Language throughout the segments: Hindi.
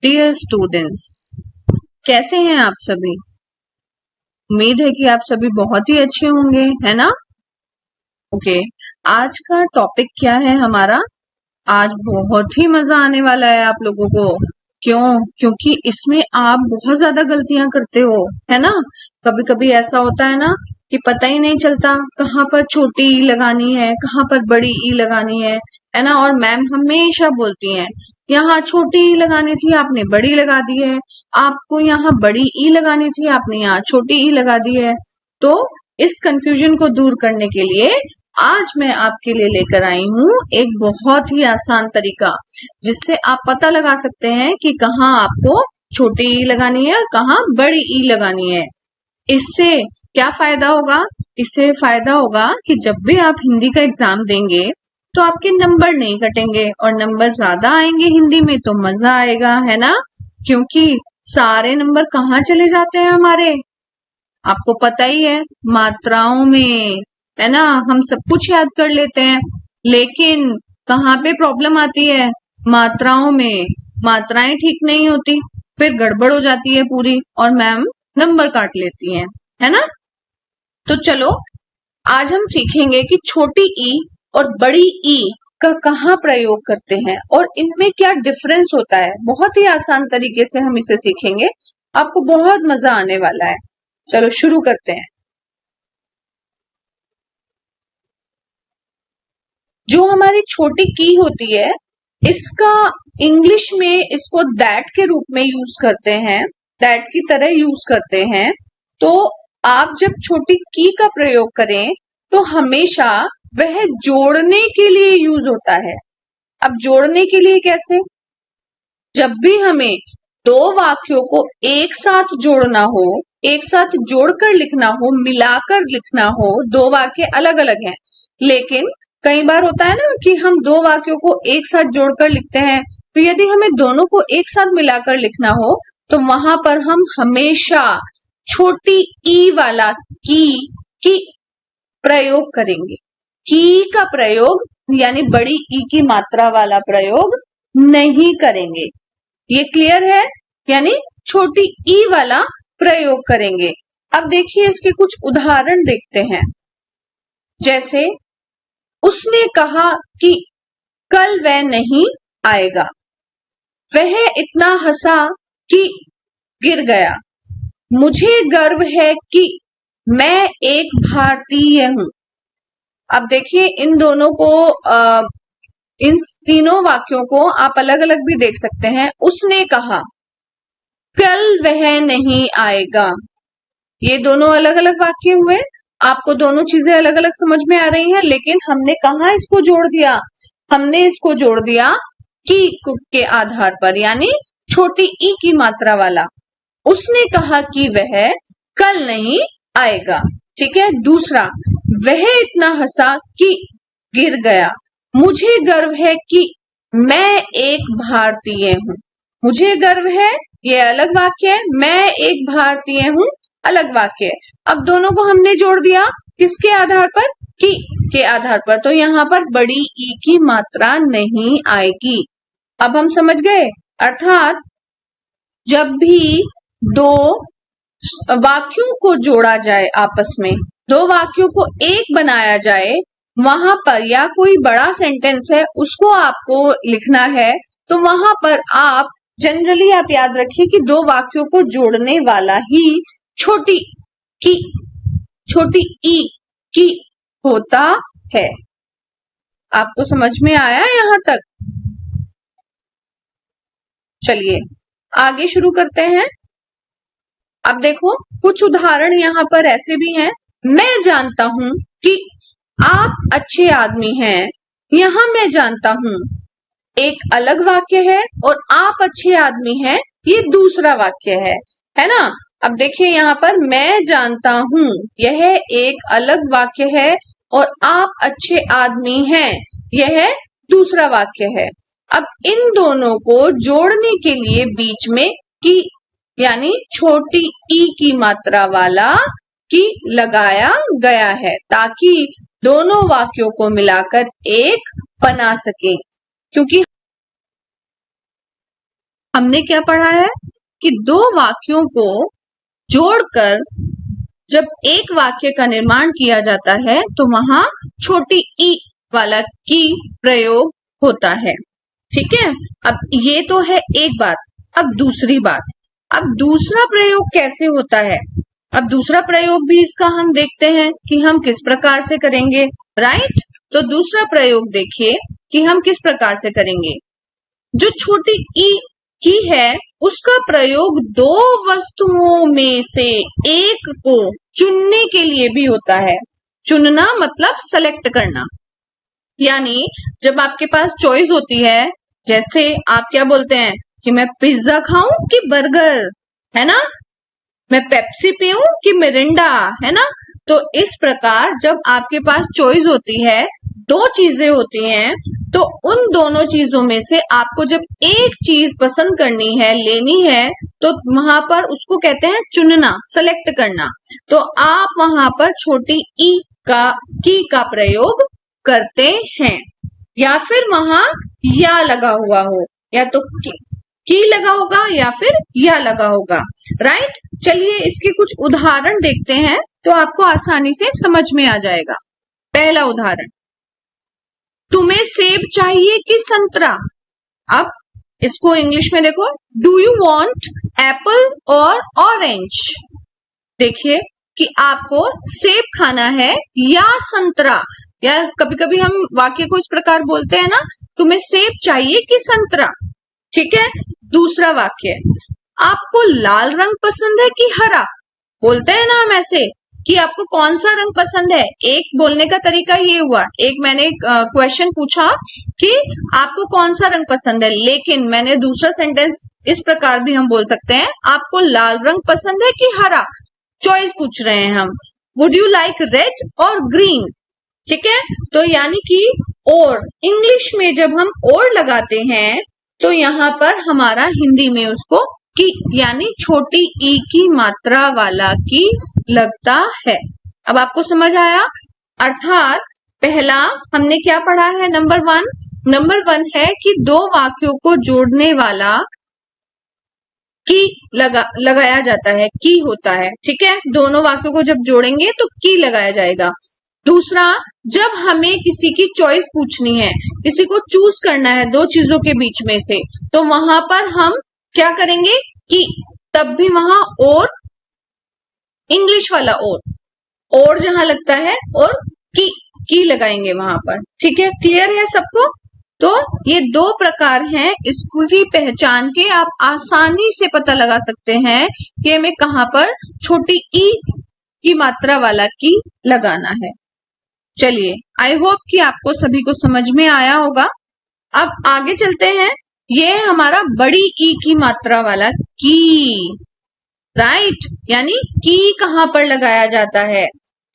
डियर स्टूडेंट्स, कैसे हैं आप सभी। उम्मीद है कि आप सभी बहुत ही अच्छे होंगे, है ना। ओके, आज का टॉपिक क्या है हमारा। आज बहुत ही मजा आने वाला है आप लोगों को। क्योंकि इसमें आप बहुत ज्यादा गलतियां करते हो, है ना। कभी कभी ऐसा होता है ना कि पता ही नहीं चलता कहाँ पर छोटी ई लगानी है, कहाँ पर बड़ी ई लगानी है ना। और मैम हमेशा बोलती हैं यहाँ छोटी ई लगानी थी आपने बड़ी लगा दी है, आपको यहाँ बड़ी ई लगानी थी आपने यहाँ छोटी ई लगा दी है। तो इस कंफ्यूजन को दूर करने के लिए आज मैं आपके लिए लेकर आई हूँ एक बहुत ही आसान तरीका, जिससे आप पता लगा सकते हैं कि कहाँ आपको छोटी ई लगानी है और कहाँ बड़ी ई लगानी है। इससे क्या फायदा होगा। इससे फायदा होगा कि जब भी आप हिंदी का एग्जाम देंगे तो आपके नंबर नहीं कटेंगे और नंबर ज्यादा आएंगे हिंदी में तो मजा आएगा, है ना। क्योंकि सारे नंबर कहाँ चले जाते हैं हमारे, आपको पता ही है, मात्राओं में, है ना। हम सब कुछ याद कर लेते हैं, लेकिन कहाँ पे प्रॉब्लम आती है, मात्राओं में। मात्राएं ठीक नहीं होती, फिर गड़बड़ हो जाती है पूरी और मैम नंबर काट लेती हैं, है ना। तो चलो आज हम सीखेंगे कि छोटी ई और बड़ी ई का कहाँ प्रयोग करते हैं और इनमें क्या डिफरेंस होता है। बहुत ही आसान तरीके से हम इसे सीखेंगे, आपको बहुत मजा आने वाला है। चलो शुरू करते हैं। जो हमारी छोटी की होती है, इसका इंग्लिश में इसको दैट के रूप में यूज करते हैं, दैट की तरह यूज करते हैं। तो आप जब छोटी की का प्रयोग करें तो हमेशा वह जोड़ने के लिए यूज होता है। अब जोड़ने के लिए कैसे, जब भी हमें दो वाक्यों को एक साथ जोड़ना हो, एक साथ जोड़कर लिखना हो, मिलाकर लिखना हो, दो वाक्य अलग अलग हैं, लेकिन कई बार होता है ना कि हम दो वाक्यों को एक साथ जोड़कर लिखते हैं। तो यदि हमें दोनों को एक साथ मिलाकर लिखना हो तो वहां पर हम हमेशा छोटी ई वाला की प्रयोग करेंगे। की का प्रयोग यानी बड़ी ई की मात्रा वाला प्रयोग नहीं करेंगे। ये क्लियर है, यानी छोटी ई वाला प्रयोग करेंगे। अब देखिए इसके कुछ उदाहरण देखते हैं। जैसे उसने कहा कि कल वह नहीं आएगा, वह इतना हंसा कि गिर गया, मुझे गर्व है कि मैं एक भारतीय हूं। अब देखिए इन दोनों को इन तीनों वाक्यों को आप अलग अलग भी देख सकते हैं। उसने कहा, कल वह नहीं आएगा, ये दोनों अलग अलग वाक्य हुए। आपको दोनों चीजें अलग अलग समझ में आ रही हैं, लेकिन हमने कहाँ इसको जोड़ दिया, हमने इसको जोड़ दिया की के आधार पर, यानी छोटी ई की मात्रा वाला। उसने कहा कि वह कल नहीं आएगा, ठीक है। दूसरा, वह इतना हंसा कि गिर गया, मुझे गर्व है कि मैं एक भारतीय हूं। मुझे गर्व है ये अलग वाक्य है, मैं एक भारतीय हूं अलग वाक्य है। अब दोनों को हमने जोड़ दिया किसके आधार पर, की के आधार पर, तो यहाँ पर बड़ी ई की मात्रा नहीं आएगी। अब हम समझ गए, अर्थात जब भी दो वाक्यों को जोड़ा जाए, आपस में दो वाक्यों को एक बनाया जाए, वहां पर या कोई बड़ा सेंटेंस है उसको आपको लिखना है, तो वहां पर आप जनरली आप याद रखिए कि दो वाक्यों को जोड़ने वाला ही छोटी ई की होता है। आपको समझ में आया यहां तक। चलिए आगे शुरू करते हैं। अब देखो कुछ उदाहरण यहाँ पर ऐसे भी हैं। मैं जानता हूं कि आप अच्छे आदमी हैं, यहां मैं जानता हूं एक अलग वाक्य है और आप अच्छे आदमी हैं ये दूसरा वाक्य है ना। अब देखिए यहाँ पर मैं जानता हूं यह एक अलग वाक्य है और आप अच्छे आदमी हैं यह दूसरा वाक्य है। अब इन दोनों को जोड़ने के लिए बीच में की यानी छोटी ई की मात्रा वाला की लगाया गया है, ताकि दोनों वाक्यों को मिलाकर एक बना सके। क्योंकि हमने क्या पढ़ा है कि दो वाक्यों को जोड़कर जब एक वाक्य का निर्माण किया जाता है तो वहां छोटी ई वाला की प्रयोग होता है। ठीक है, अब ये तो है एक बात। अब दूसरी बात, अब दूसरा प्रयोग कैसे होता है, अब दूसरा प्रयोग भी इसका हम देखते हैं कि हम किस प्रकार से करेंगे। राइट, तो दूसरा प्रयोग देखिए कि हम किस प्रकार से करेंगे। जो छोटी ई की है उसका प्रयोग दो वस्तुओं में से एक को चुनने के लिए भी होता है। चुनना मतलब सेलेक्ट करना, यानी जब आपके पास चॉइस होती है, जैसे आप क्या बोलते हैं कि मैं पिज्जा खाऊं कि बर्गर, है ना, मैं पेप्सी पीऊं कि मिरिंडा, है ना। तो इस प्रकार जब आपके पास चॉइस होती है, दो चीजें होती हैं, तो उन दोनों चीजों में से आपको जब एक चीज पसंद करनी है, लेनी है, तो वहां पर उसको कहते हैं चुनना, सेलेक्ट करना। तो आप वहां पर छोटी ई का प्रयोग करते हैं, या फिर वहां या लगा हुआ हो, या तो की लगा होगा या फिर या लगा होगा। राइट, चलिए इसके कुछ उदाहरण देखते हैं तो आपको आसानी से समझ में आ जाएगा। पहला उदाहरण, तुम्हें सेब चाहिए कि संतरा। अब इसको इंग्लिश में देखो, डू यू वॉन्ट एप्पल और ऑरेंज। देखिए कि आपको सेब खाना है या संतरा, या कभी कभी हम वाक्य को इस प्रकार बोलते हैं ना, तुम्हें सेब चाहिए कि संतरा। ठीक है, दूसरा वाक्य, आपको लाल रंग पसंद है कि हरा। बोलते हैं ना हम ऐसे कि आपको कौन सा रंग पसंद है। एक बोलने का तरीका ये हुआ, एक मैंने क्वेश्चन पूछा कि आपको कौन सा रंग पसंद है, लेकिन मैंने दूसरा सेंटेंस इस प्रकार भी हम बोल सकते हैं, आपको लाल रंग पसंद है कि हरा। चॉइस पूछ रहे हैं हम, वुड यू लाइक रेड और ग्रीन। ठीक है, तो यानी कि और इंग्लिश में जब हम और लगाते हैं तो यहाँ पर हमारा हिंदी में उसको की यानी छोटी ई की मात्रा वाला की लगता है। अब आपको समझ आया, अर्थात पहला हमने क्या पढ़ा है, नंबर वन है कि दो वाक्यों को जोड़ने वाला की लगाया जाता है, की होता है। ठीक है, दोनों वाक्यों को जब जोड़ेंगे तो की लगाया जाएगा। दूसरा, जब हमें किसी की चॉइस पूछनी है, किसी को चूज करना है दो चीजों के बीच में से, तो वहां पर हम क्या करेंगे कि तब भी वहां और इंग्लिश वाला और जहां लगता है और की लगाएंगे वहां पर। ठीक है, क्लियर है सबको। तो ये दो प्रकार हैं, इसकी पहचान के आप आसानी से पता लगा सकते हैं कि हमें कहां पर छोटी ई की मात्रा वाला की लगाना है। चलिए, आई होप कि आपको सभी को समझ में आया होगा। अब आगे चलते हैं, ये हमारा बड़ी ई की मात्रा वाला की। राइट, यानी की कहां पर लगाया जाता है।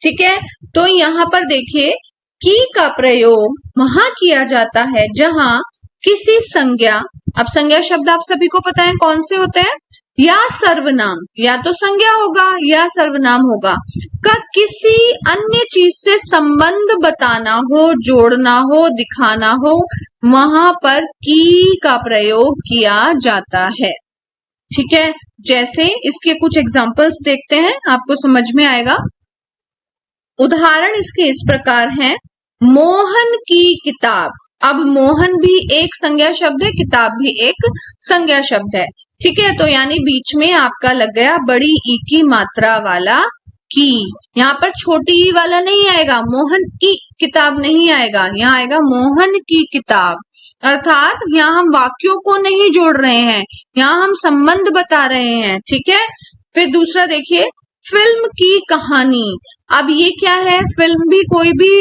ठीक है, तो यहां पर देखिए की का प्रयोग वहां किया जाता है जहां किसी संज्ञा, अब संज्ञा शब्द आप सभी को पता है कौन से होते हैं, या सर्वनाम, या तो संज्ञा होगा या सर्वनाम होगा, का किसी अन्य चीज से संबंध बताना हो, जोड़ना हो, दिखाना हो, वहां पर की का प्रयोग किया जाता है। ठीक है, जैसे इसके कुछ एग्जाम्पल्स देखते हैं, आपको समझ में आएगा। उदाहरण इसके इस प्रकार हैं, मोहन की किताब। अब मोहन भी एक संज्ञा शब्द है, किताब भी एक संज्ञा शब्द है। ठीक है, तो यानी बीच में आपका लग गया बड़ी ई की मात्रा वाला की। यहाँ पर छोटी ई वाला नहीं आएगा, मोहन की किताब नहीं आएगा, यहाँ आएगा मोहन की किताब। अर्थात यहाँ हम वाक्यों को नहीं जोड़ रहे हैं, यहाँ हम संबंध बता रहे हैं। ठीक है, फिर दूसरा देखिए, फिल्म की कहानी। अब ये क्या है, फिल्म भी कोई भी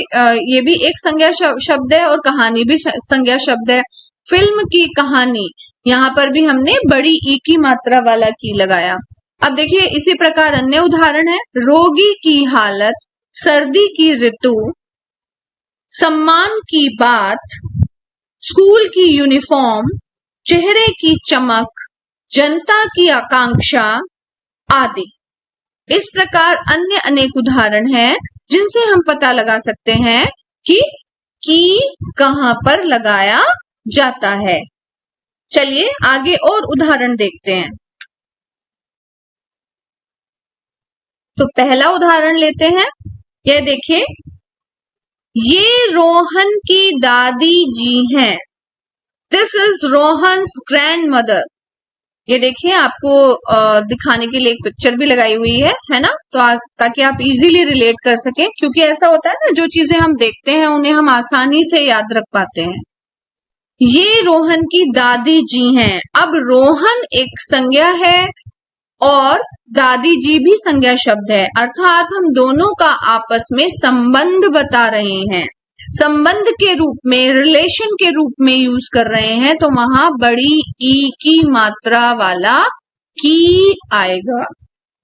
ये भी एक संज्ञा शब्द है और कहानी भी संज्ञा शब्द है। फिल्म की कहानी, यहाँ पर भी हमने बड़ी ई की मात्रा वाला की लगाया। अब देखिए इसी प्रकार अन्य उदाहरण है, रोगी की हालत, सर्दी की ऋतु, सम्मान की बात, स्कूल की यूनिफॉर्म, चेहरे की चमक, जनता की आकांक्षा आदि। इस प्रकार अन्य अनेक उदाहरण हैं जिनसे हम पता लगा सकते हैं कि कहां पर लगाया जाता है। चलिए आगे और उदाहरण देखते हैं। तो पहला उदाहरण लेते हैं। यह देखिए, ये रोहन की दादी जी हैं। This is Rohan's grand mother. ये देखिए, आपको दिखाने के लिए एक पिक्चर भी लगाई हुई है ना, तो ताकि आप इजीली रिलेट कर सकें, क्योंकि ऐसा होता है ना, जो चीजें हम देखते हैं उन्हें हम आसानी से याद रख पाते हैं। ये रोहन की दादी जी हैं। अब रोहन एक संज्ञा है और दादी जी भी संज्ञा शब्द है, अर्थात हम दोनों का आपस में संबंध बता रहे हैं। संबंध के रूप में, रिलेशन के रूप में यूज कर रहे हैं, तो वहां बड़ी ई की मात्रा वाला की आएगा।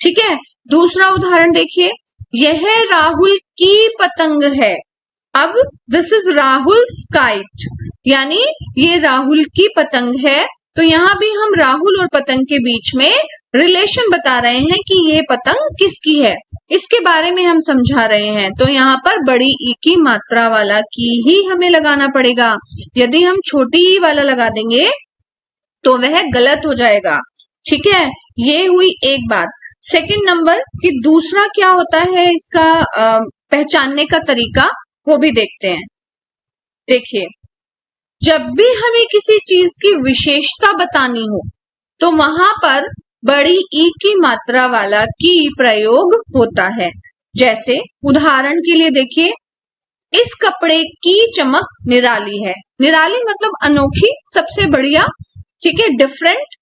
ठीक है। दूसरा उदाहरण देखिए, यह राहुल की पतंग है। अब दिस इज राहुल काइट, यानी ये राहुल की पतंग है। तो यहां भी हम राहुल और पतंग के बीच में रिलेशन बता रहे हैं कि ये पतंग किसकी है, इसके बारे में हम समझा रहे हैं। तो यहाँ पर बड़ी ई की मात्रा वाला की ही हमें लगाना पड़ेगा। यदि हम छोटी ई वाला लगा देंगे तो वह गलत हो जाएगा। ठीक है, ये हुई एक बात। सेकंड नंबर कि दूसरा क्या होता है इसका पहचानने का तरीका, वो भी देखते हैं। देखिए, जब भी हमें किसी चीज की विशेषता बतानी हो तो वहां पर बड़ी ई की मात्रा वाला की प्रयोग होता है। जैसे उदाहरण के लिए देखिए, इस कपड़े की चमक निराली है। निराली मतलब अनोखी, सबसे बढ़िया, ठीक है, डिफरेंट।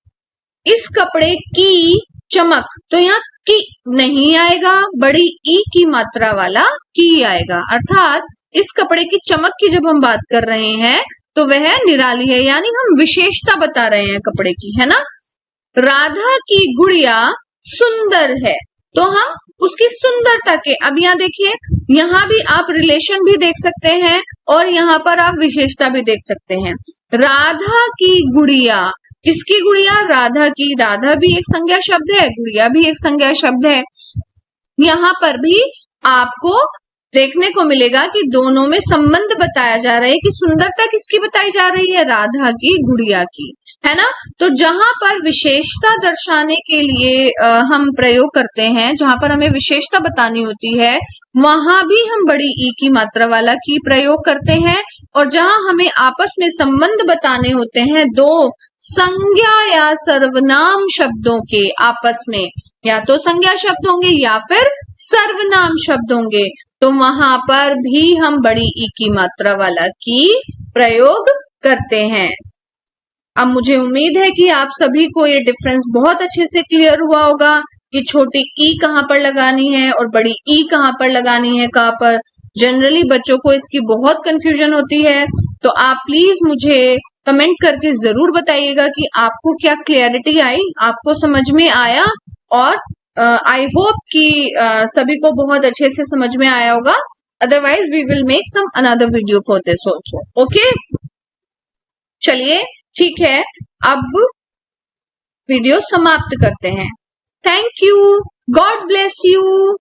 इस कपड़े की चमक, तो यहाँ की नहीं आएगा, बड़ी ई की मात्रा वाला की आएगा। अर्थात इस कपड़े की चमक की जब हम बात कर रहे हैं तो वह निराली है, यानी हम विशेषता बता रहे हैं कपड़े की, है ना। राधा की गुड़िया सुंदर है, तो हम उसकी सुंदरता के, अब यहाँ देखिए, यहाँ भी आप रिलेशन भी देख सकते हैं और यहाँ पर आप विशेषता भी देख सकते हैं। राधा की गुड़िया, किसकी गुड़िया? राधा की। राधा भी एक संज्ञा शब्द है, गुड़िया भी एक संज्ञा शब्द है। यहाँ पर भी आपको देखने को मिलेगा कि दोनों में संबंध बताया जा रहा है कि सुंदरता किसकी बताई जा रही है? राधा की, गुड़िया की, है ना। तो जहां पर विशेषता दर्शाने के लिए हम प्रयोग करते हैं, जहां पर हमें विशेषता बतानी होती है, वहां भी हम बड़ी ई की मात्रा वाला की प्रयोग करते हैं। और जहां हमें आपस में संबंध बताने होते हैं दो संज्ञा या सर्वनाम शब्दों के आपस में, या तो संज्ञा शब्द होंगे या फिर सर्वनाम शब्द होंगे, तो वहां पर भी हम बड़ी ई की मात्रा वाला की प्रयोग करते हैं। अब मुझे उम्मीद है कि आप सभी को ये डिफरेंस बहुत अच्छे से क्लियर हुआ होगा कि छोटी ई कहाँ पर लगानी है और बड़ी ई कहाँ पर लगानी है, कहाँ पर। जनरली बच्चों को इसकी बहुत कंफ्यूजन होती है, तो आप प्लीज मुझे कमेंट करके जरूर बताइएगा कि आपको क्या क्लियरिटी आई, आपको समझ में आया। और आई होप कि सभी को बहुत अच्छे से समझ में आया होगा। Otherwise we will make some another video for this also. Okay, चलिए ठीक है, अब वीडियो समाप्त करते हैं। Thank you, God bless you.